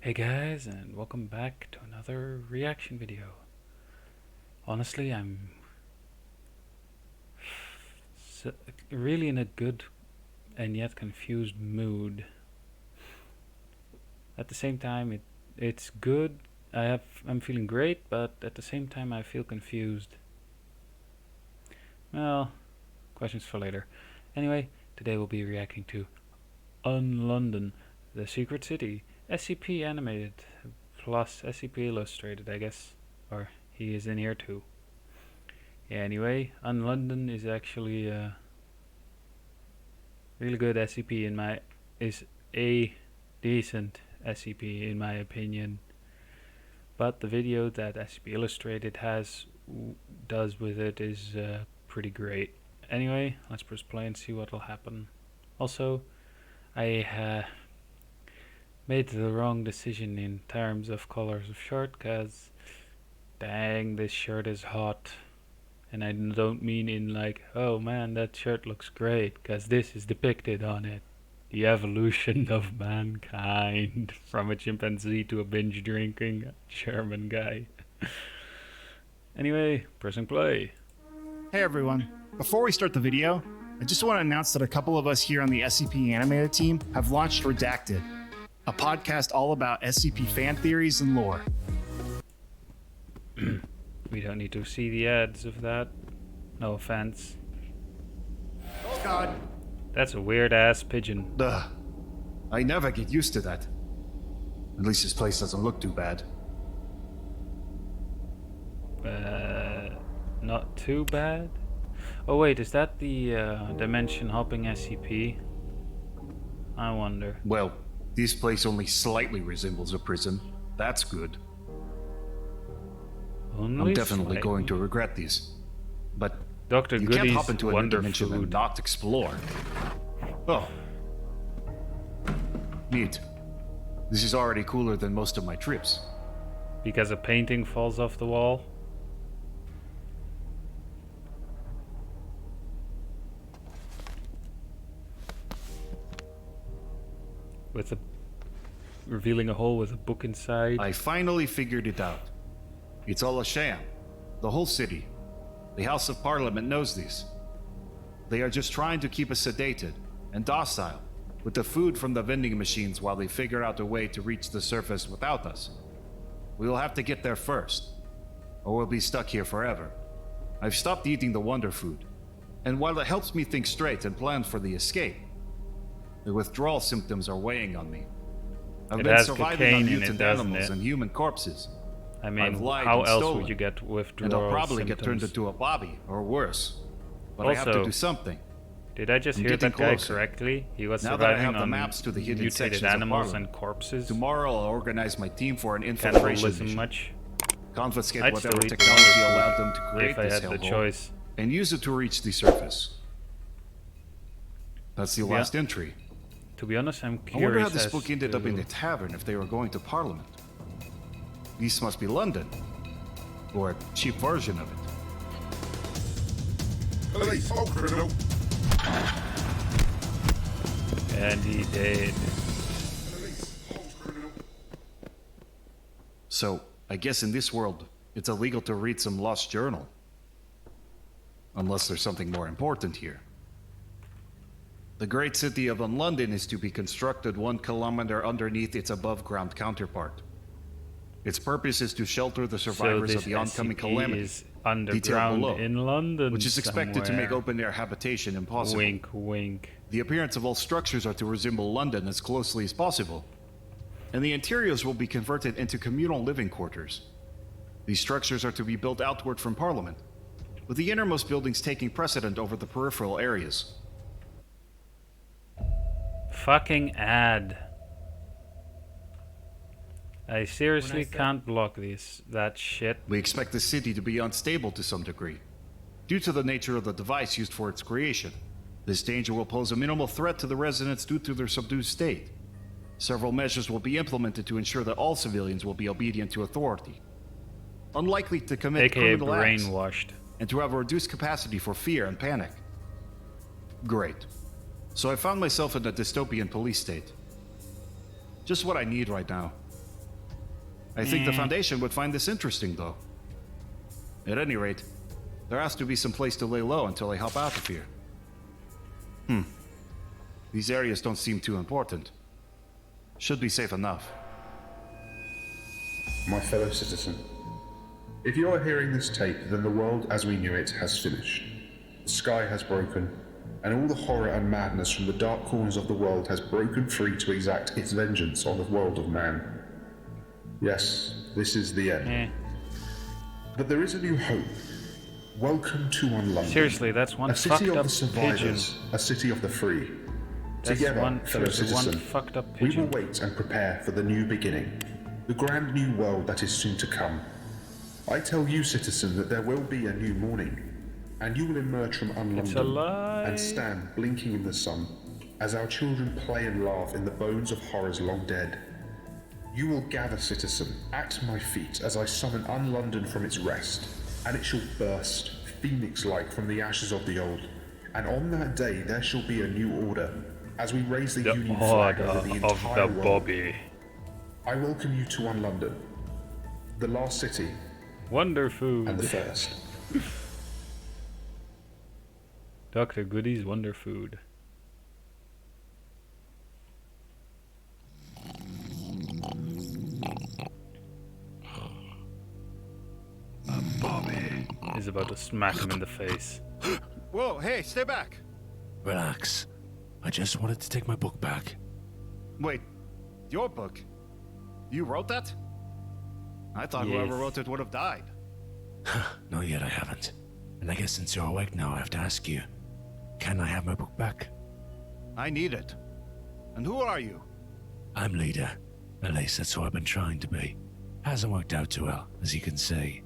Hey guys, and welcome back to another reaction video. Honestly, I'm really in a good and yet confused mood. At the same time, it's good. I'm feeling great, but at the same time I feel confused. Well, questions for later. Anyway, today we'll be reacting to UnLondon, The Secret City, SCP animated plus SCP illustrated, I guess, or he is in here too. Yeah, anyway, UnLondon is actually a really good SCP is a decent SCP in my opinion. But the video that SCP Illustrated does with it is pretty great. Anyway, let's press play and see what'll happen. Also, I made the wrong decision in terms of colors of shirt, cause dang, this shirt is hot. And I don't mean in like, oh man, that shirt looks great, cause this is depicted on it. The evolution of mankind from a chimpanzee to a binge drinking German guy. Anyway, pressing play. Hey everyone, before we start the video, I just want to announce that a couple of us here on the SCP animated team have launched Redacted, a podcast all about SCP fan theories and lore. We don't need to see the ads of that. No offense. Oh God. That's a weird ass pigeon. Duh. I never get used to that. At least this place doesn't look too bad. Not too bad? Oh wait, is that the dimension hopping SCP? I wonder. Well, this place only slightly resembles a prison. That's good. Only I'm definitely slightly. going to regret this. But Dr. you Goody's can't hop into a new Wonder dimension and Food. not explore. Oh. Neat. This is already cooler than most of my trips. Because a painting falls off the wall? With a revealing a hole with a book inside. I finally figured it out. It's all a sham. The whole city. The House of Parliament knows this. They are just trying to keep us sedated and docile with the food from the vending machines while they figure out a way to reach the surface without us. We will have to get there first, or we'll be stuck here forever. I've stopped eating the wonder food, and while it helps me think straight and plan for the escape, the withdrawal symptoms are weighing on me. I've It been has surviving cocaine on in mutant it, doesn't animals it? and human corpses. I mean, I've lied how and else stolen, would you get withdrawal and I'll probably get turned symptoms? into a bobby, or worse. But I have to Also, do something. Did I just I'm hear getting that guy closer. correctly? He was Now that I surviving have the on maps to the hidden mutated sections of animals Parliament, and corpses. Tomorrow I'll organize my team for an Can't infiltration listen mission. much. Confiscate I'd whatever still eat the technology wonder food allowed them to create if I this had the hellhole, choice. and use it to reach the surface. That's the Yeah. last entry. To be honest, I'm I curious wonder how this as book ended to... up in the tavern if they were going to Parliament. This must be London. Or a cheap version of it. Police, hold criminal. And he did. Police, hold criminal. So, I guess in this world, it's illegal to read some lost journal. Unless there's something more important here. The great city of UnLondon is to be constructed 1 kilometer underneath its above-ground counterpart. Its purpose is to shelter the survivors so of the oncoming SCP calamity, is underground below, in London which is expected to make somewhere. open-air habitation impossible. Wink, wink. The appearance of all structures are to resemble London as closely as possible, and the interiors will be converted into communal living quarters. These structures are to be built outward from Parliament, with the innermost buildings taking precedent over the peripheral areas. Fucking ad. I seriously can't block that shit. We expect the city to be unstable to some degree, due to the nature of the device used for its creation. This danger will pose a minimal threat to the residents due to their subdued state. Several measures will be implemented to ensure that all civilians will be obedient to authority, unlikely to commit AKA criminal acts, brainwashed. and to have a reduced capacity for fear and panic. Great. So I found myself in a dystopian police state. Just what I need right now. I think the Foundation would find this interesting, though. At any rate, there has to be some place to lay low until I help out of here. These areas don't seem too important. Should be safe enough. My fellow citizen, if you are hearing this tape, then the world as we knew it has finished. The sky has broken, and all the horror and madness from the dark corners of the world has broken free to exact its vengeance on the world of man. Yes, this is the end. But there is a new hope. Welcome to UnLondon. Seriously, that's one a fucked city of up the survivors, pigeon. a city of the free. That's Together, one, fellow seriously, one citizen, fucked up we pigeon. will wait and prepare for the new beginning, the grand new world that is soon to come. I tell you, citizen, that there will be a new morning, and you will emerge from It's a UnLondon lie. and stand blinking in the sun as our children play and laugh in the bones of horrors long dead. You will gather, citizen, at my feet as I summon UnLondon from its rest, and it shall burst, phoenix-like, from the ashes of the old. And on that day there shall be a new order, as we raise the The Union flag order over the of entire the world. Bobby. I welcome you to UnLondon, the last city Wonder food. and the first. Dr. Goody's Wonder Food. Bobby is about to smack him in the face. Whoa, hey, stay back! Relax. I just wanted to take my book back. Wait, your book? You wrote that? I thought Yes. whoever wrote it would have died. Not yet, I haven't. And I guess since you're awake now, I have to ask you, can I have my book back? I need it. And who are you? I'm leader. At least that's who I've been trying to be. Hasn't worked out too well, as you can see.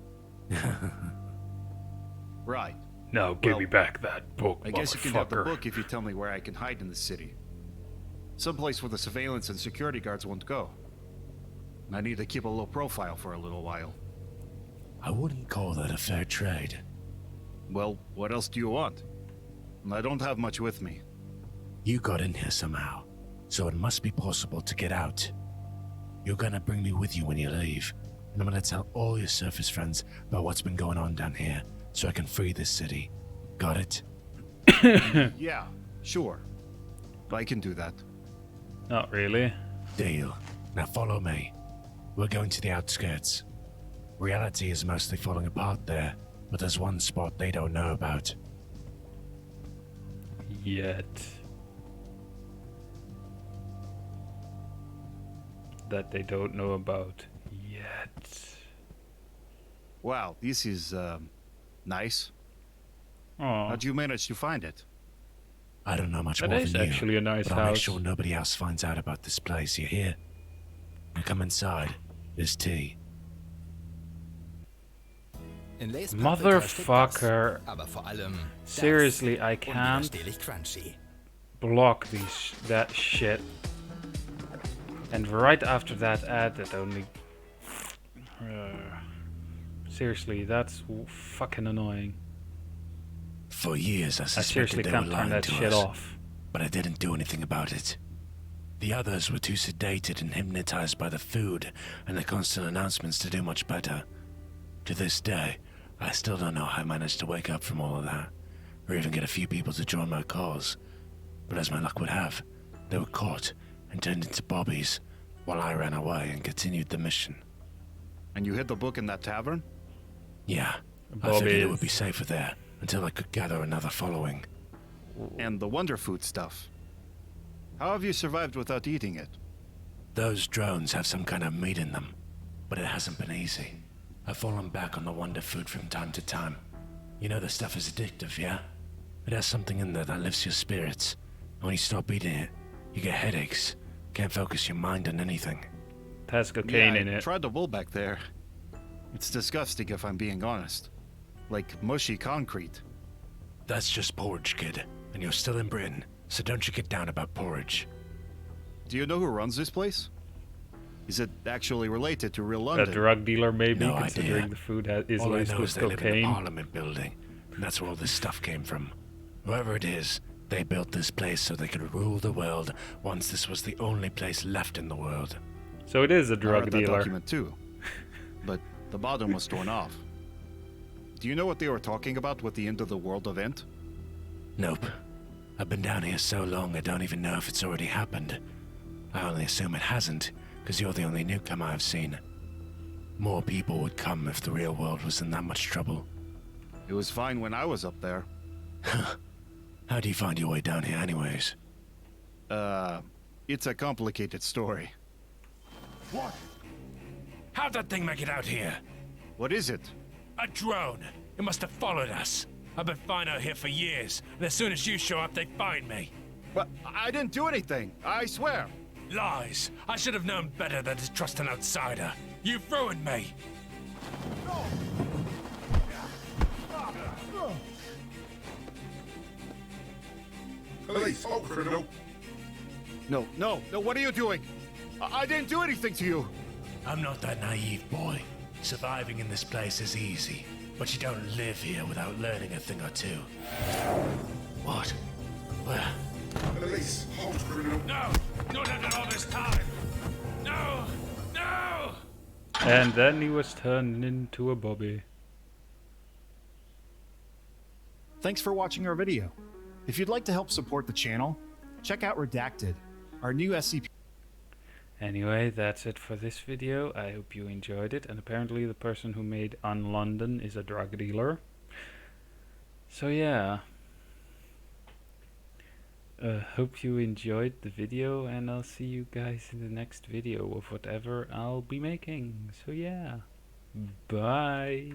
Right. Now give Well, me back that book, I guess you can have the motherfucker. book if you tell me where I can hide in the city. Someplace where the surveillance and security guards won't go. I need to keep a low profile for a little while. I wouldn't call that a fair trade. Well, what else do you want? I don't have much with me. You got in here somehow, so it must be possible to get out. You're gonna bring me with you when you leave, and I'm gonna tell all your surface friends about what's been going on down here, so I can free this city. Got it? Yeah, sure. I can do that. Not really. Deal. Now follow me. We're going to the outskirts. Reality is mostly falling apart there, but there's one spot they don't know about. Yet. That they don't know about yet. Wow, this is, nice. Oh, How'd you manage to find it? I don't know much that more is than you, actually a nice but I'll make house. sure nobody else finds out about this place, you hear? Now come inside. There's tea. Motherfucker. Aber vor allem Seriously, I can't unwiderstehlich crunchy. block that shit. And right after that ad, that only. Seriously, that's fucking annoying. For years I I suspected seriously they were can't turn lying that to shit us, off. but I didn't do anything about it. The others were too sedated and hypnotized by the food and the constant announcements to do much better. To this day, I still don't know how I managed to wake up from all of that, or even get a few people to join my cause. But as my luck would have, they were caught and turned into bobbies, while I ran away and continued the mission. And you hid the book in that tavern? Yeah, I figured it would Bobbies. be safer there until I could gather another following. And the Wonder Food stuff. How have you survived without eating it? Those drones have some kind of meat in them, but it hasn't been easy. I've fallen back on the wonder food from time to time. You know the stuff is addictive, yeah? It has something in there that lifts your spirits. And when you stop eating it, you get headaches. Can't focus your mind on anything. It has cocaine yeah, in I it. tried the wool back there. It's disgusting if I'm being honest. Like mushy concrete. That's just porridge, kid. And you're still in Britain, so don't you get down about porridge. Do you know who runs this place? Is it actually related to real A London? drug dealer, maybe, No considering idea. the food is All I laced know with is they live in the cocaine. Parliament building, and that's where all this stuff came from. Whoever it is, they built this place so they could rule the world once this was the only place left in the world. So it is a I drug read that dealer. document too. but the bottom was torn off. Do you know what they were talking about with the end of the world event? Nope. I've been down here so long I don't even know if it's already happened. I only assume it hasn't, because you're the only newcomer I've seen. More people would come if the real world was in that much trouble. It was fine when I was up there. How do you find your way down here anyways? It's a complicated story. What? How'd that thing make it out here? What is it? A drone! It must have followed us. I've been fine out here for years, and as soon as you show up, they find me. But I didn't do anything, I swear. Lies! I should have known better than to trust an outsider. You've ruined me! Police, hold criminal. No, what are you doing? I didn't do anything to you. I'm not that naive, boy. Surviving in this place is easy, but you don't live here without learning a thing or two. What? Where? Police, hold criminal. No! Not after all this time! No! No! And then he was turned into a Bobby. Thanks for watching our video. If you'd like to help support the channel, check out Redacted, our new SCP. Anyway, that's it for this video. I hope you enjoyed it. And apparently the person who made UnLondon is a drug dealer. So yeah. Hope you enjoyed the video, and I'll see you guys in the next video of whatever I'll be making. So yeah. Bye.